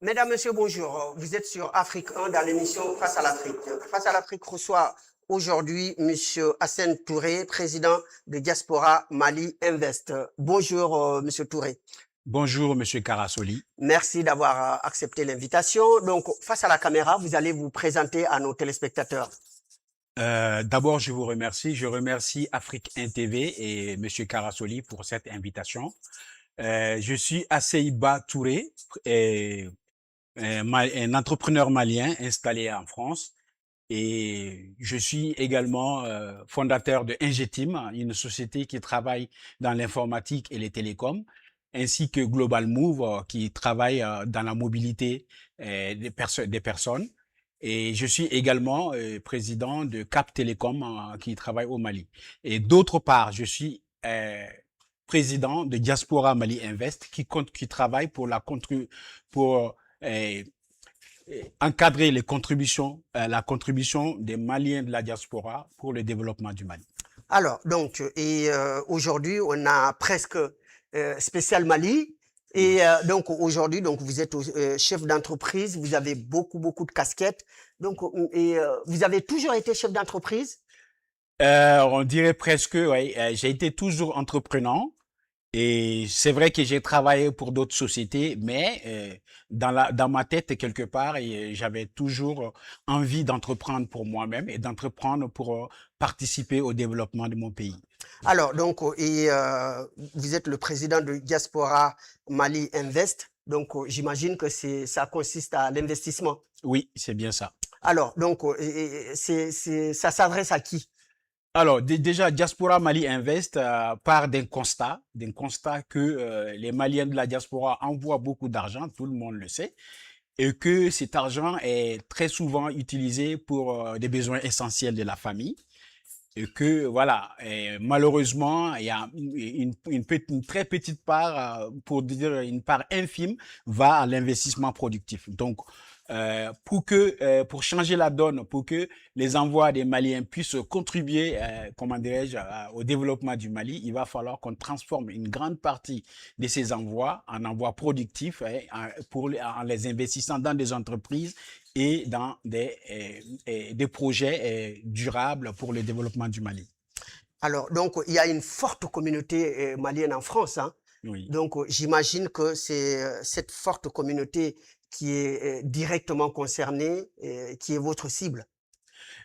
Mesdames, Messieurs, bonjour. Vous êtes sur Afrique 1 dans l'émission Face à l'Afrique. Face à l'Afrique reçoit aujourd'hui Monsieur Hassane Touré, président de Diaspora Mali Invest. Bonjour, Monsieur Touré. Bonjour, Monsieur Karasoli. Merci d'avoir accepté l'invitation. Donc, face à la caméra, vous allez vous présenter à nos téléspectateurs. D'abord, je vous remercie. Je remercie Afrique 1 TV et Monsieur Karasoli pour cette invitation. Je suis Asseiba Touré, un entrepreneur malien installé en France. Et je suis également fondateur de Ingetim, une société qui travaille dans l'informatique et les télécoms, ainsi que Global Move, qui travaille dans la mobilité des personnes. Et je suis également président de Cap Télécom, qui travaille au Mali. Et d'autre part, je suis président de Diaspora Mali Invest, qui travaille pour encadrer les contributions, la contribution des Maliens de la diaspora pour le développement du Mali. Alors, donc, aujourd'hui, on a presque spécial Mali. Et donc, aujourd'hui, donc, vous êtes chef d'entreprise, vous avez beaucoup de casquettes. Donc, vous avez toujours été chef d'entreprise? On dirait presque, oui. J'ai été toujours entrepreneur. Et c'est vrai que j'ai travaillé pour d'autres sociétés, mais dans ma tête, quelque part, j'avais toujours envie d'entreprendre pour moi-même et d'entreprendre pour participer au développement de mon pays. Alors, donc, vous êtes le président de Diaspora Mali Invest. Donc, j'imagine que ça consiste à l'investissement. Oui, c'est bien ça. Alors, donc, ça s'adresse à qui? Alors, déjà, Diaspora Mali Invest part d'un constat que les Maliens de la diaspora envoient beaucoup d'argent, tout le monde le sait, et que cet argent est très souvent utilisé pour des besoins essentiels de la famille. Et que, voilà, malheureusement, il y a une très petite part, pour dire une part infime, va à l'investissement productif. Donc, pour changer la donne, pour que les envois des Maliens puissent contribuer, comment dirais-je, au développement du Mali, il va falloir qu'on transforme une grande partie de ces envois en envois productifs, en les investissant dans des entreprises et dans des projets durables pour le développement du Mali. Alors, donc, il y a une forte communauté malienne en France, hein? Oui. Donc, j'imagine que c'est cette forte communauté qui est directement concernée, qui est votre cible.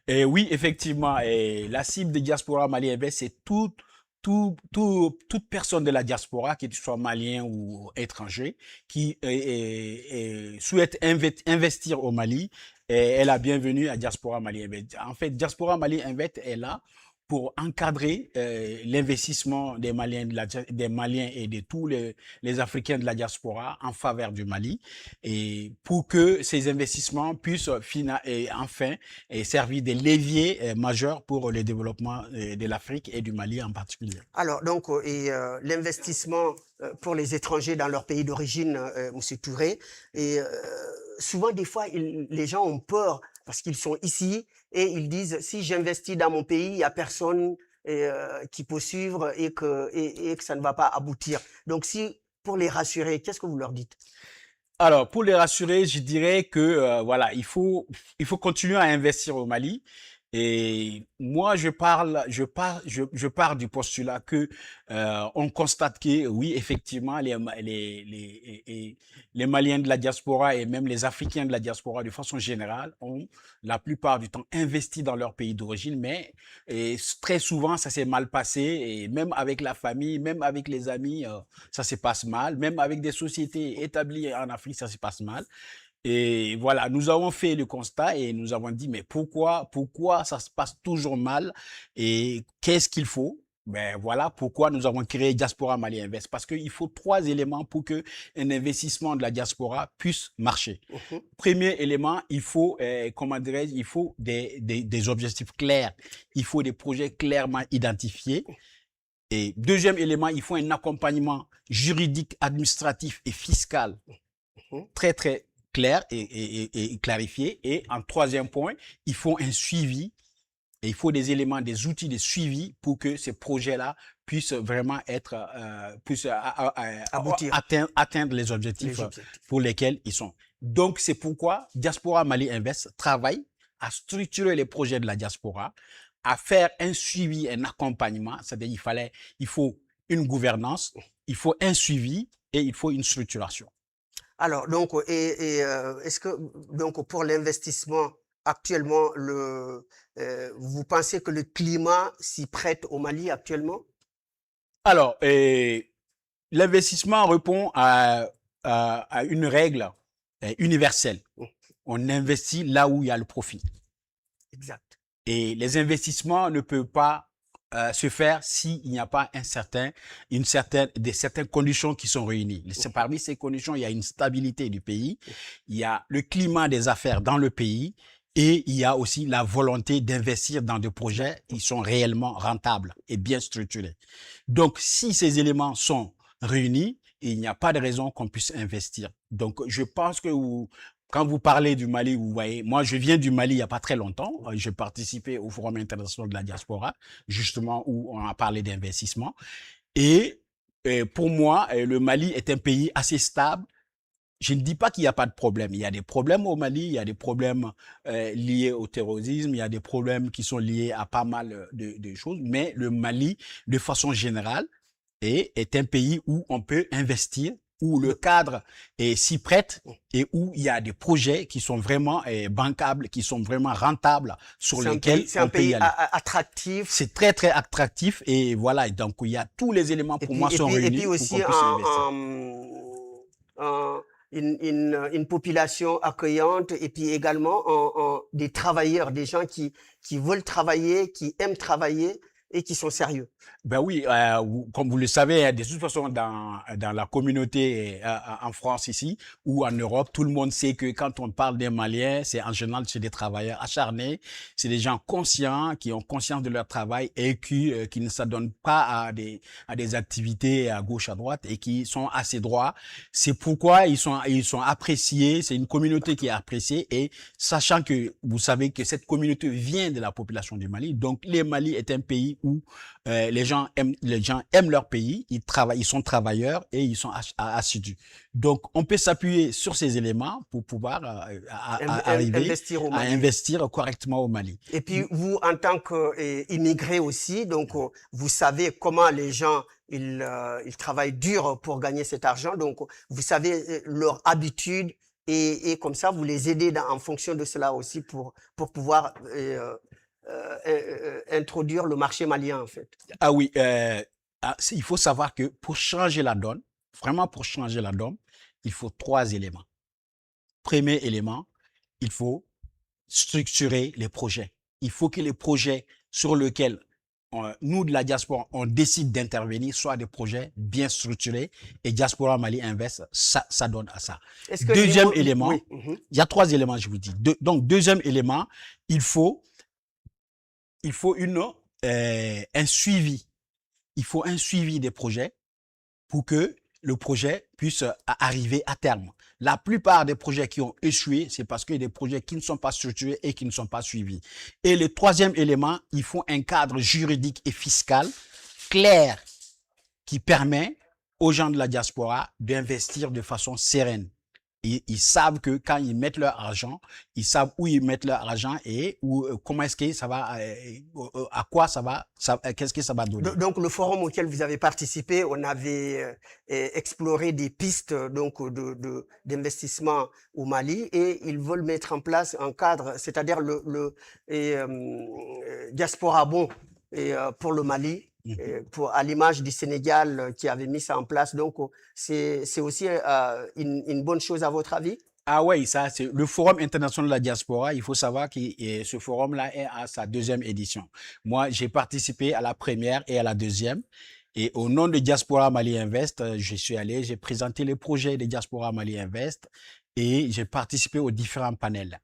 Et oui, effectivement, la cible de Diaspora Mali Invest, c'est toute personne de la diaspora, qu'il soit malien ou étranger, qui souhaite investir au Mali, est la bienvenue à Diaspora Mali Invest. En fait, Diaspora Mali Invest est là pour encadrer l'investissement des Maliens, des Maliens et de tous les Africains de la diaspora en faveur du Mali, et pour que ces investissements puissent enfin servir de levier majeur pour le développement de l'Afrique et du Mali en particulier. Alors, donc, l'investissement pour les étrangers dans leur pays d'origine, Monsieur Touré, et souvent, des fois, les gens ont peur parce qu'ils sont ici et ils disent, si j'investis dans mon pays, il n'y a personne qui peut suivre et que ça ne va pas aboutir. Donc, pour les rassurer, qu'est-ce que vous leur dites? Alors, pour les rassurer, je dirais que voilà, il faut continuer à investir au Mali. Et moi, je pars du postulat que on constate que oui, effectivement, les Maliens de la diaspora et même les Africains de la diaspora, de façon générale, ont la plupart du temps investi dans leur pays d'origine, mais très souvent, ça s'est mal passé. Et même avec la famille, même avec les amis, ça se passe mal. Même avec des sociétés établies en Afrique, ça se passe mal. Et voilà, nous avons fait le constat et nous avons dit, mais pourquoi ça se passe toujours mal et qu'est-ce qu'il faut? Ben voilà pourquoi nous avons créé Diaspora Mali Invest, parce qu'il faut 3 éléments pour que un investissement de la diaspora puisse marcher. Premier élément, il faut, comment dirais-je, il faut des objectifs clairs, il faut des projets clairement identifiés. Et deuxième élément, il faut un accompagnement juridique, administratif et fiscal très clair et clarifié. Et en troisième point, il faut un suivi et il faut des éléments, des outils de suivi pour que ces projets-là puissent vraiment Aboutir. atteindre les objectifs pour lesquels ils sont. Donc, c'est pourquoi Diaspora Mali Invest travaille à structurer les projets de la diaspora, à faire un suivi, un accompagnement. C'est-à-dire il faut une gouvernance, il faut un suivi et il faut une structuration. Alors, donc, est-ce que, donc, pour l'investissement, actuellement, vous pensez que le climat s'y prête au Mali actuellement? Alors, l'investissement répond à une règle universelle. On investit là où il y a le profit. Exact. Et les investissements ne peuvent pas se faire s'il n'y a pas certaines conditions qui sont réunies. Parmi ces conditions, il y a une stabilité du pays, il y a le climat des affaires dans le pays et il y a aussi la volonté d'investir dans des projets qui sont réellement rentables et bien structurés. Donc, si ces éléments sont réunis, il n'y a pas de raison qu'on puisse investir. Donc, je pense que quand vous parlez du Mali, vous voyez, moi, je viens du Mali il n'y a pas très longtemps. J'ai participé au Forum international de la diaspora, justement, où on a parlé d'investissement. Et pour moi, le Mali est un pays assez stable. Je ne dis pas qu'il n'y a pas de problème. Il y a des problèmes au Mali, il y a des problèmes liés au terrorisme, il y a des problèmes qui sont liés à pas mal de choses. Mais le Mali, de façon générale, est un pays où on peut investir, où le cadre s'y prête et où il y a des projets qui sont vraiment bancables, qui sont vraiment rentables, sur lesquels c'est un on peut y pays aller. attractif. C'est très, très attractif et voilà. Donc, il y a tous les éléments pour moi sont réunis Et puis pour aussi qu'on puisse investir. une population accueillante et puis également des travailleurs, des gens qui veulent travailler, qui aiment travailler et qui sont sérieux. Ben oui, comme vous le savez, de toute façon, dans la communauté en France ici ou en Europe, tout le monde sait que quand on parle des Maliens, c'est en général c'est des travailleurs acharnés, c'est des gens conscients, qui ont conscience de leur travail et qui ne s'adonnent pas à des activités à gauche, à droite et qui sont assez droits. C'est pourquoi ils sont appréciés, c'est une communauté qui est appréciée et sachant que vous savez que cette communauté vient de la population du Mali, donc le Mali est un pays où les gens aiment leur pays, ils travaillent, ils sont travailleurs et ils sont assidus. Donc, on peut s'appuyer sur ces éléments pour pouvoir arriver à investir correctement au Mali. Et puis, vous, en tant qu'immigré aussi, donc, vous savez comment les gens, ils travaillent dur pour gagner cet argent. Donc, vous savez leur habitude et comme ça, vous les aidez en fonction de cela aussi pour pouvoir introduire le marché malien, en fait. Ah oui, il faut savoir que pour changer la donne, vraiment pour changer la donne, il faut 3 éléments. Premier élément, il faut structurer les projets. Il faut que les projets sur lesquels nous, de la diaspora, on décide d'intervenir soient des projets bien structurés et Diaspora Mali Invest, ça donne à ça. Deuxième élément, oui. Il y a 3 éléments, je vous dis. Donc, deuxième élément, il faut un suivi. Il faut un suivi des projets pour que le projet puisse arriver à terme. La plupart des projets qui ont échoué, c'est parce qu'il y a des projets qui ne sont pas structurés et qui ne sont pas suivis. Et le troisième élément, il faut un cadre juridique et fiscal clair qui permet aux gens de la diaspora d'investir de façon sereine. Ils savent que quand ils mettent leur argent, ils savent où ils mettent leur argent et comment est-ce que ça va, à quoi ça va, qu'est-ce que ça va donner. Donc, le forum auquel vous avez participé, on avait exploré des pistes donc d'investissement au Mali et ils veulent mettre en place un cadre, c'est-à-dire Diaspora Bon pour le Mali. À l'image du Sénégal qui avait mis ça en place. Donc, c'est aussi une bonne chose à votre avis? Ah oui, ça, c'est le Forum international de la diaspora. Il faut savoir que ce forum-là est à sa 2e édition. Moi, j'ai participé à la première et à la 2e. Et au nom de Diaspora Mali Invest, je suis allé, j'ai présenté les projets de Diaspora Mali Invest et j'ai participé aux différents panels.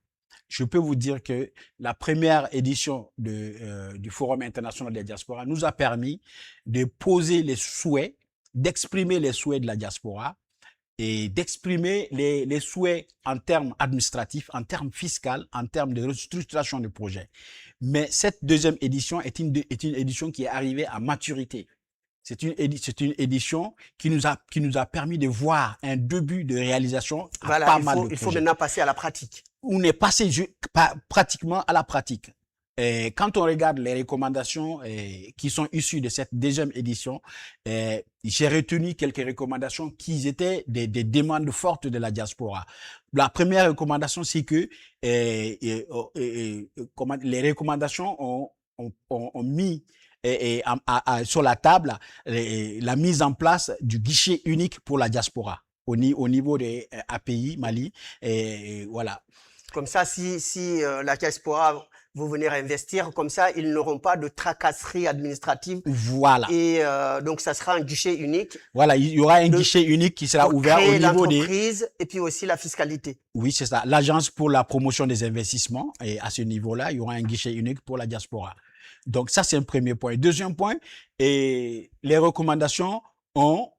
Je peux vous dire que la première édition du Forum international de la diaspora nous a permis de poser les souhaits, d'exprimer les souhaits de la diaspora et d'exprimer les souhaits en termes administratifs, en termes fiscaux, en termes de restructuration du projet. Mais cette 2e édition est une édition qui est arrivée à maturité. c'est une édition qui nous a permis de voir un début de réalisation à Voilà, pas mal de il faut projets. maintenant passer à la pratique. On est passé pratiquement à la pratique. Et quand on regarde les recommandations qui sont issues de cette deuxième édition, j'ai retenu quelques recommandations qui étaient des demandes fortes de la diaspora. La première recommandation, c'est que les recommandations ont mis sur la table la mise en place du guichet unique pour la diaspora au niveau des API, Mali. Et voilà. Comme ça, si la diaspora vous venir investir, comme ça, ils n'auront pas de tracasserie administrative. Voilà. Et donc, ça sera un guichet unique. Voilà, il y aura un guichet unique qui sera ouvert au niveau des... l'entreprise et puis aussi la fiscalité. Oui, c'est ça. L'agence pour la promotion des investissements, et à ce niveau-là, il y aura un guichet unique pour la diaspora. Donc, ça, c'est un premier point. Deuxième point, et les recommandations ont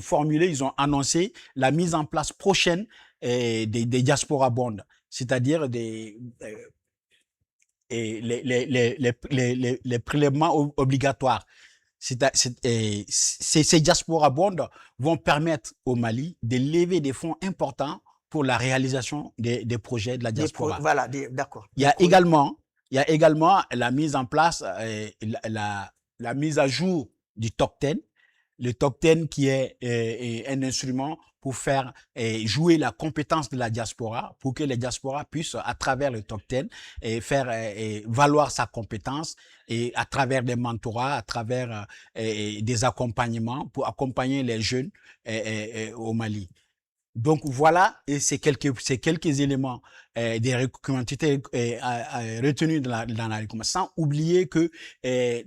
formulé, ils ont annoncé la mise en place prochaine des diaspora bonds, c'est-à-dire les prélèvements obligatoires. Ces diaspora bonds vont permettre au Mali de lever des fonds importants pour la réalisation des projets de la diaspora. Voilà, d'accord. Il y a également la mise en place, la mise à jour du top 10. Le top 10 qui est un instrument pour faire jouer la compétence de la diaspora, pour que les diasporas puissent, à travers le top 10, faire valoir sa compétence et à travers des mentorats, à travers des accompagnements pour accompagner les jeunes au Mali. Donc voilà, et c'est quelques éléments des recommandations retenus dans la recommandation, sans oublier que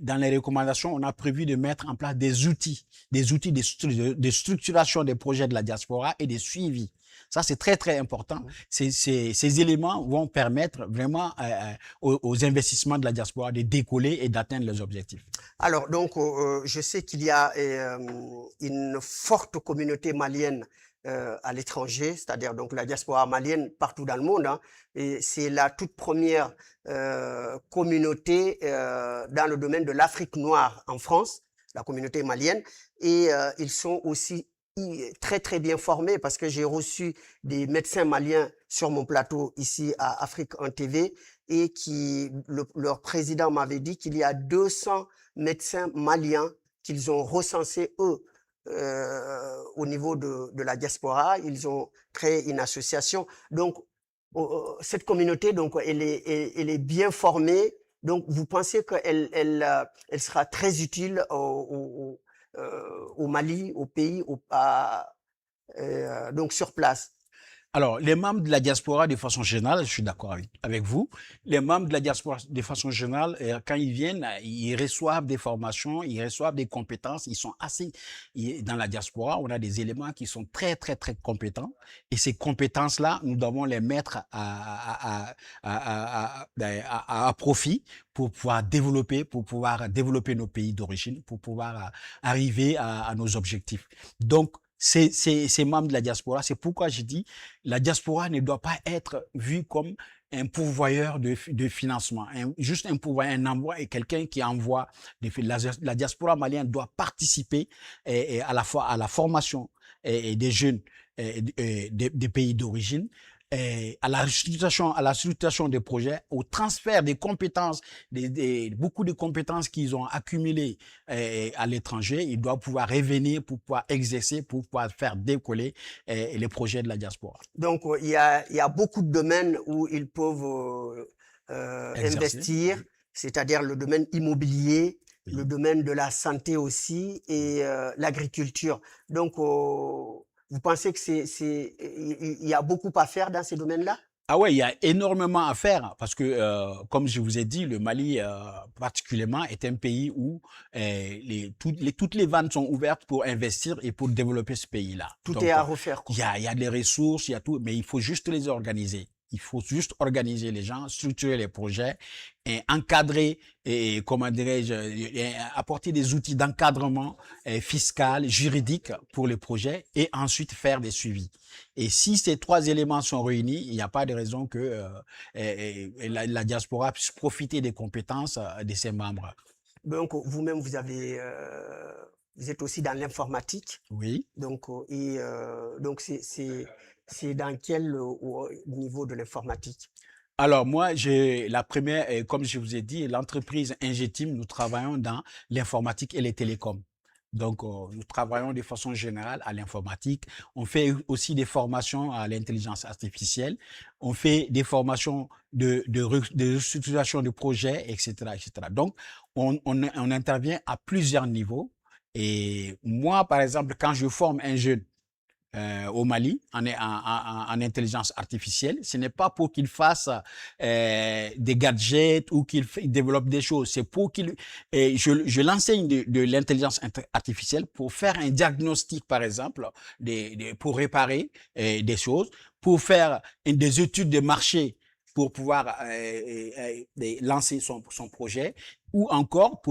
dans les recommandations, on a prévu de mettre en place des outils de structuration des projets de la diaspora et des suivis. Ça, c'est très, très important. Ces éléments vont permettre vraiment aux investissements de la diaspora de décoller et d'atteindre leurs objectifs. Alors, donc, je sais qu'il y a une forte communauté malienne à l'étranger, c'est-à-dire donc la diaspora malienne partout dans le monde, hein, et c'est la toute première communauté dans le domaine de l'Afrique noire en France, la communauté malienne, et ils sont aussi très très bien formés parce que j'ai reçu des médecins maliens sur mon plateau ici à Afrique 1 TV et leur président m'avait dit qu'il y a 200 médecins maliens qu'ils ont recensés eux au niveau de la diaspora. Ils ont créé une association. Donc, cette communauté, donc, elle est bien formée. Donc, vous pensez qu'elle sera très utile au Mali, au pays, donc sur place? Alors, les membres de la diaspora, de façon générale, je suis d'accord avec vous, les membres de la diaspora, de façon générale, quand ils viennent, ils reçoivent des formations, ils reçoivent des compétences, ils sont dans la diaspora, on a des éléments qui sont très, très, très compétents. Et ces compétences-là, nous devons les mettre à profit pour pouvoir développer nos pays d'origine, pour pouvoir arriver à nos objectifs. Donc, ces membres de la diaspora, c'est pourquoi je dis la diaspora ne doit pas être vue comme un pourvoyeur de financement, juste un pourvoyeur, un envoi et quelqu'un qui envoie des financements. La diaspora malienne doit participer à la fois à la formation des jeunes des pays d'origine, à la structuration des projets, au transfert des compétences, beaucoup de compétences qu'ils ont accumulées à l'étranger. Ils doivent pouvoir revenir pour pouvoir exercer, pour pouvoir faire décoller les projets de la diaspora. Donc, il y a beaucoup de domaines où ils peuvent investir, c'est-à-dire le domaine immobilier, oui, le domaine de la santé aussi et l'agriculture. Donc, vous pensez que il y a beaucoup à faire dans ces domaines-là? Ah ouais, il y a énormément à faire parce que, comme je vous ai dit, le Mali particulièrement est un pays où toutes les vannes sont ouvertes pour investir et pour développer ce pays-là. Tout est à refaire, quoi. Il y a des ressources, il y a tout, mais il faut juste les organiser. Il faut juste organiser les gens, structurer les projets et encadrer et, comment dirais-je, apporter des outils d'encadrement fiscal, juridique pour les projets et ensuite faire des suivis. Et si ces trois éléments sont réunis, il n'y a pas de raison que la diaspora puisse profiter des compétences de ses membres. Donc, vous-même, vous êtes aussi dans l'informatique. Oui. Donc, c'est dans quel niveau de l'informatique? Alors moi, j'ai la première, comme je vous ai dit, l'entreprise Ingetim, nous travaillons dans l'informatique et les télécoms. Donc, nous travaillons de façon générale à l'informatique. On fait aussi des formations à l'intelligence artificielle. On fait des formations de restructuration de projets, etc., etc. Donc, on intervient à plusieurs niveaux. Et moi, par exemple, quand je forme un jeune au Mali en intelligence artificielle. Ce n'est pas pour qu'il fasse des gadgets ou qu'il développe des choses. C'est pour qu'il... je l'enseigne de l'intelligence artificielle pour faire un diagnostic, par exemple, pour réparer des choses, pour faire des études de marché pour pouvoir lancer son projet ou encore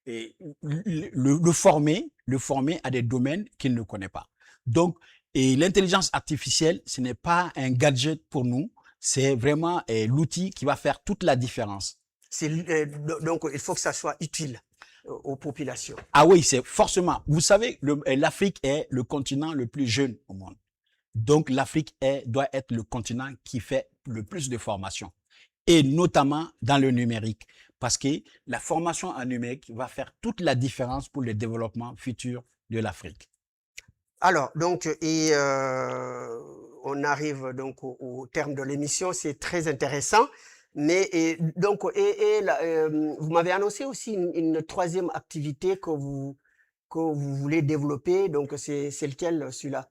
et le former à des domaines qu'il ne connaît pas. Donc, et l'intelligence artificielle, ce n'est pas un gadget pour nous, c'est vraiment l'outil qui va faire toute la différence. Donc, il faut que ça soit utile aux populations. Ah oui, c'est forcément. Vous savez, l'Afrique est le continent le plus jeune au monde. Donc, l'Afrique doit être le continent qui fait le plus de formation, et notamment dans le numérique, parce que la formation en numérique va faire toute la différence pour le développement futur de l'Afrique. Alors, donc, on arrive donc au terme de l'émission, c'est très intéressant. Mais vous m'avez annoncé aussi une troisième activité que vous voulez développer. Donc, c'est lequel celui-là?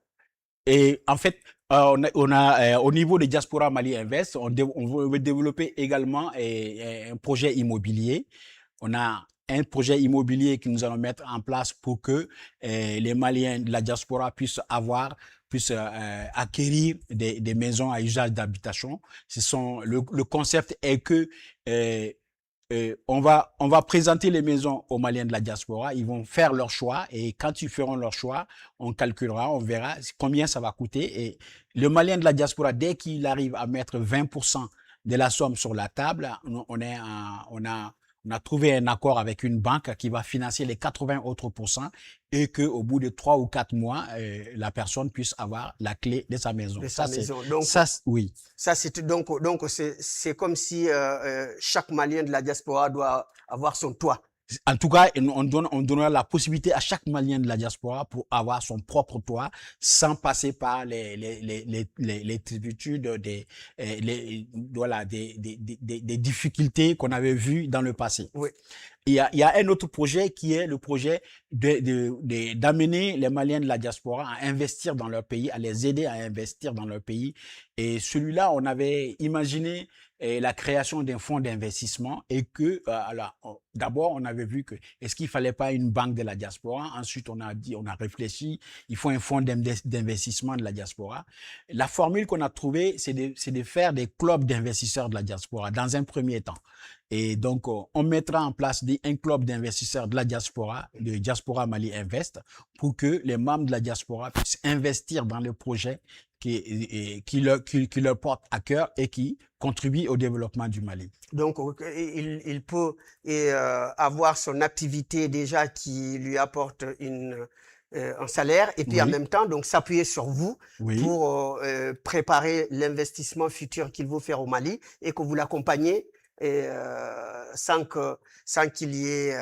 Et en fait, au niveau de Diaspora Mali Invest, on veut développer également un projet immobilier. On a un projet immobilier que nous allons mettre en place pour que les Maliens de la diaspora puissent acquérir des maisons à usage d'habitation. Le concept est que on va présenter les maisons aux Maliens de la diaspora. Ils vont faire leur choix et quand ils feront leur choix, on calculera, on verra combien ça va coûter. Et le Malien de la diaspora, dès qu'il arrive à mettre 20% de la somme sur la table, on a trouvé un accord avec une banque qui va financer les 80 autres pourcents et qu'au bout de 3 ou 4 mois, la personne puisse avoir la clé de sa maison. De sa maison. Oui. Ça, donc c'est comme si chaque Malien de la diaspora doit avoir son toit. En tout cas, on donnera la possibilité à chaque Malien de la diaspora pour avoir son propre toit sans passer par les tributaires des difficultés qu'on avait vues dans le passé. Oui. Il y a un autre projet qui est le projet d'amener les Maliens de la diaspora à investir dans leur pays, à les aider à investir dans leur pays. Et celui-là, on avait imaginé la création d'un fonds d'investissement et que, d'abord, on avait vu que est-ce qu'il fallait pas une banque de la diaspora. Ensuite, on a réfléchi, il faut un fonds d'investissement de la diaspora. La formule qu'on a trouvée, c'est de faire des clubs d'investisseurs de la diaspora dans un premier temps. Et donc, on mettra en place un club d'investisseurs de la diaspora, de Diaspora Mali Invest, pour que les membres de la diaspora puissent investir dans les projets qui leur portent à cœur et qui contribuent au développement du Mali. Donc, il peut avoir son activité déjà qui lui apporte un salaire et puis en même temps, donc s'appuyer sur vous pour préparer l'investissement futur qu'il veut faire au Mali et que vous l'accompagnez sans qu'il y ait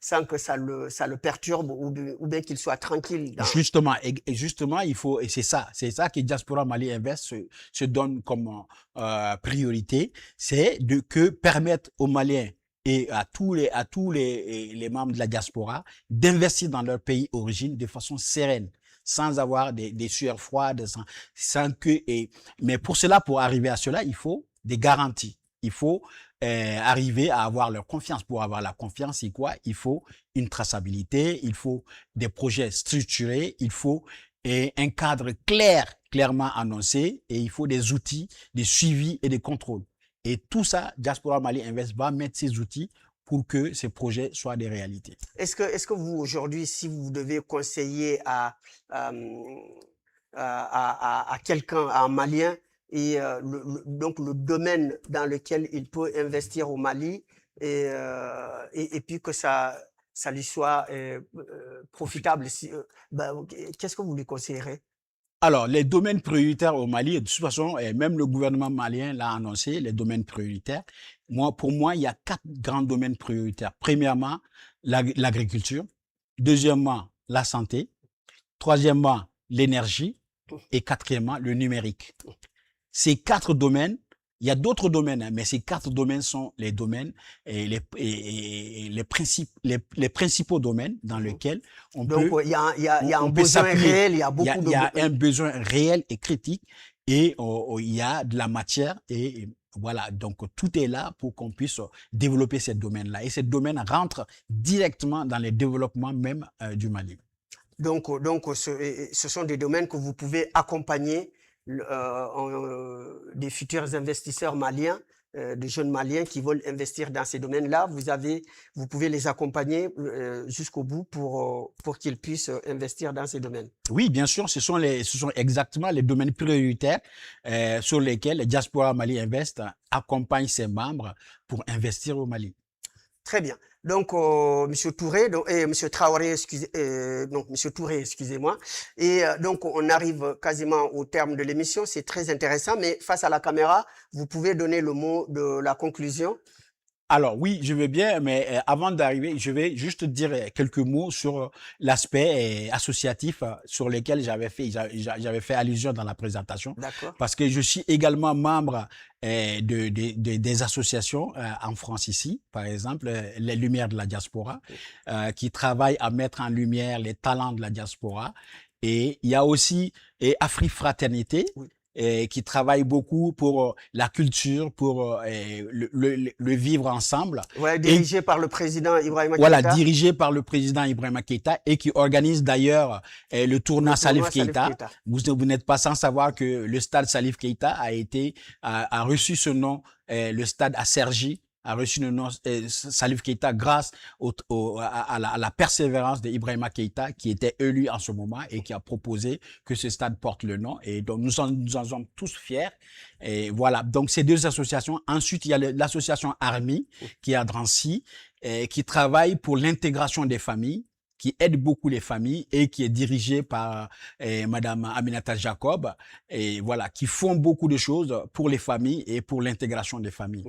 sans que ça le perturbe ou bien qu'il soit tranquille. Justement, il faut, et c'est ça que Diaspora Mali Invest se donne comme priorité, c'est que permettre aux Maliens et à tous les membres de la diaspora d'investir dans leur pays d'origine de façon sereine, sans avoir des sueurs froides, mais pour arriver à cela, il faut des garanties. Il faut arriver à avoir leur confiance. Pour avoir la confiance, c'est quoi? Il faut une traçabilité, il faut des projets structurés, il faut un cadre clairement annoncé et il faut des outils de suivi et de contrôle. Et tout ça, Diaspora Mali Invest va mettre ces outils pour que ces projets soient des réalités. Est-ce que vous, aujourd'hui, si vous devez conseiller à quelqu'un, à un Malien, et donc le domaine dans lequel il peut investir au Mali, et puis que ça lui soit profitable. Qu'est-ce que vous lui conseillerez? Alors, les domaines prioritaires au Mali, de toute façon, même le gouvernement malien l'a annoncé, les domaines prioritaires. Pour moi, il y a 4 grands domaines prioritaires. Premièrement, l'agriculture. Deuxièmement, la santé. Troisièmement, l'énergie. Et quatrièmement, le numérique. Ces 4 domaines, il y a d'autres domaines, hein, mais ces 4 domaines sont les domaines et les principaux domaines dans lesquels on Donc, peut, il y a un on peut besoin s'appuyer. réel, il y a beaucoup Il y a de... un besoin réel et critique et il y a de la matière et voilà. Donc, tout est là pour qu'on puisse développer ces domaines-là. Et ces domaines rentrent directement dans les développements même du Mali. Ce sont des domaines que vous pouvez accompagner des futurs investisseurs maliens, de jeunes Maliens qui veulent investir dans ces domaines-là. Vous pouvez les accompagner jusqu'au bout pour qu'ils puissent investir dans ces domaines. Oui, bien sûr, ce sont exactement les domaines prioritaires sur lesquels Diaspora Mali Invest accompagne ses membres pour investir au Mali. Très bien. Donc, Monsieur Touré, Monsieur Traoré, Monsieur Touré, excusez-moi. Et donc, on arrive quasiment au terme de l'émission. C'est très intéressant, mais face à la caméra, vous pouvez donner le mot de la conclusion. Alors oui, je veux bien, mais avant d'arriver, je vais juste dire quelques mots sur l'aspect associatif sur lequel j'avais fait allusion dans la présentation, D'accord. parce que je suis également membre des associations en France ici, par exemple les Lumières de la Diaspora, qui travaillent à mettre en lumière les talents de la diaspora. Et il y a aussi Afrique Fraternité. Oui. Qui travaille beaucoup pour la culture, pour le vivre ensemble. Ouais, dirigé par le président Ibrahima Keïta. Voilà, dirigé par le président Ibrahima Keïta et qui organise d'ailleurs le tournoi Salif Keïta. Vous n'êtes pas sans savoir que le stade Salif Keïta a reçu ce nom, le stade à Cergy a reçu le nom Salif Keïta grâce à la persévérance d'Ibrahima Keïta qui était élu en ce moment et qui a proposé que ce stade porte le nom. Et donc, nous en sommes tous fiers. Et voilà. Donc, ces deux associations. Ensuite, il y a l'association Army qui est à Drancy qui travaille pour l'intégration des familles, qui aide beaucoup les familles et qui est dirigée par Madame Aminata Jacob, et voilà, qui font beaucoup de choses pour les familles et pour l'intégration des familles.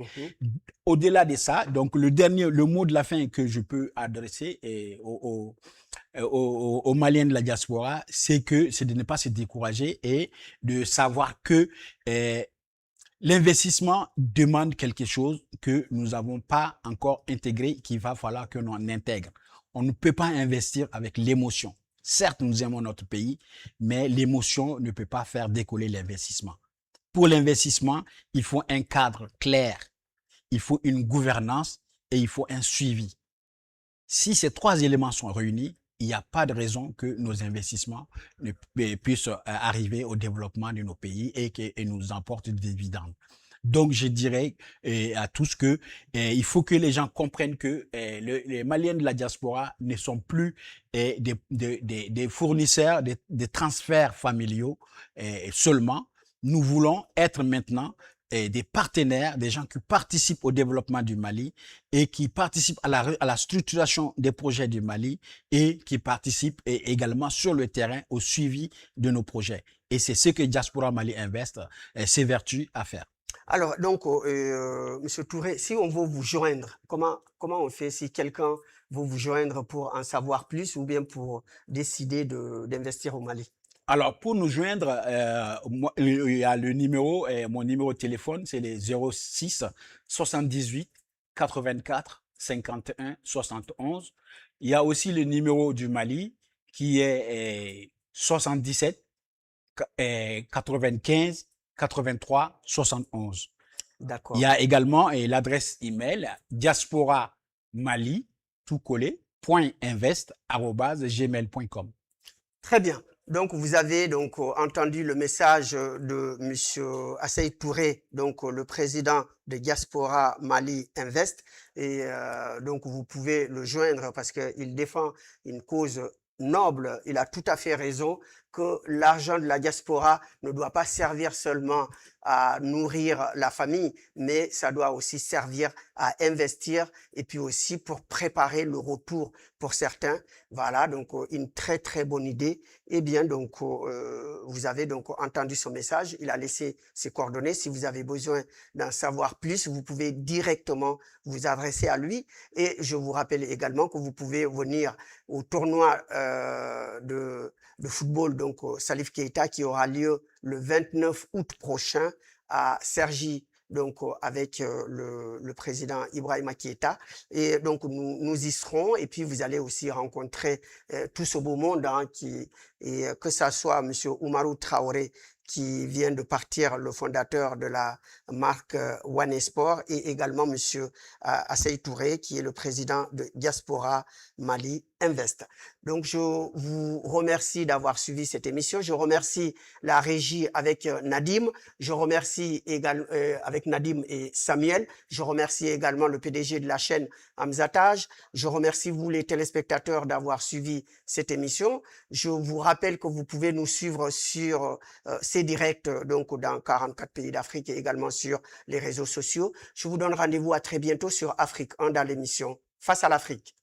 Au-delà de ça, donc le mot de la fin que je peux adresser aux Maliens de la diaspora, c'est de ne pas se décourager et de savoir que l'investissement demande quelque chose que nous n'avons pas encore intégré, qu'il va falloir que l'on intègre. On ne peut pas investir avec l'émotion. Certes, nous aimons notre pays, mais l'émotion ne peut pas faire décoller l'investissement. Pour l'investissement, il faut un cadre clair, il faut une gouvernance et il faut un suivi. Si ces 3 éléments sont réunis, il n'y a pas de raison que nos investissements ne puissent arriver au développement de nos pays et nous apportent des dividendes. Donc, je dirais à tous que il faut que les gens comprennent que les Maliens de la diaspora ne sont plus des fournisseurs, des transferts familiaux seulement. Nous voulons être maintenant des partenaires, des gens qui participent au développement du Mali et qui participent à la structuration des projets du Mali et qui participent également sur le terrain au suivi de nos projets. Et c'est ce que Diaspora Mali Invest s'évertue à faire. Alors, donc, Monsieur Touré, si on veut vous joindre, comment on fait si quelqu'un veut vous joindre pour en savoir plus ou bien pour décider d'investir au Mali? Alors, pour nous joindre, il y a le numéro, mon numéro de téléphone, c'est les 06 78 84 51 71. Il y a aussi le numéro du Mali qui est 77 95 83 71. D'accord. Il y a également l'adresse email diaspora mali tout collé .invest@gmail.com. Très bien. Donc, vous avez donc entendu le message de Monsieur Asseï Touré, donc le président de Diaspora Mali Invest. Et donc, vous pouvez le joindre parce qu'il défend une cause noble. Il a tout à fait raison que l'argent de la diaspora ne doit pas servir seulement à nourrir la famille, mais ça doit aussi servir à investir et puis aussi pour préparer le retour pour certains. Voilà, donc une très très bonne idée. Eh bien, donc vous avez donc entendu son message. Il a laissé ses coordonnées. Si vous avez besoin d'en savoir plus, vous pouvez directement vous adresser à lui. Et je vous rappelle également que vous pouvez venir au tournoi de football, donc Salif Keita, qui aura lieu le 29 août prochain à Cergy, donc avec le président Ibrahima Keita. Et donc nous y serons. Et puis vous allez aussi rencontrer tout ce beau monde, hein, et que ça soit Monsieur Oumarou Traoré, qui vient de partir, le fondateur de la marque One Sport, et également Monsieur Assey Touré, qui est le président de Diaspora Mali Invest. Donc, je vous remercie d'avoir suivi cette émission. Je remercie la régie avec Nadim. Je remercie également avec Nadim et Samuel. Je remercie également le PDG de la chaîne Hamzatage. Je remercie vous, les téléspectateurs, d'avoir suivi cette émission. Je vous rappelle que vous pouvez nous suivre sur ces directs, donc dans 44 pays d'Afrique et également sur les réseaux sociaux. Je vous donne rendez-vous à très bientôt sur Afrique 1 dans l'émission Face à l'Afrique.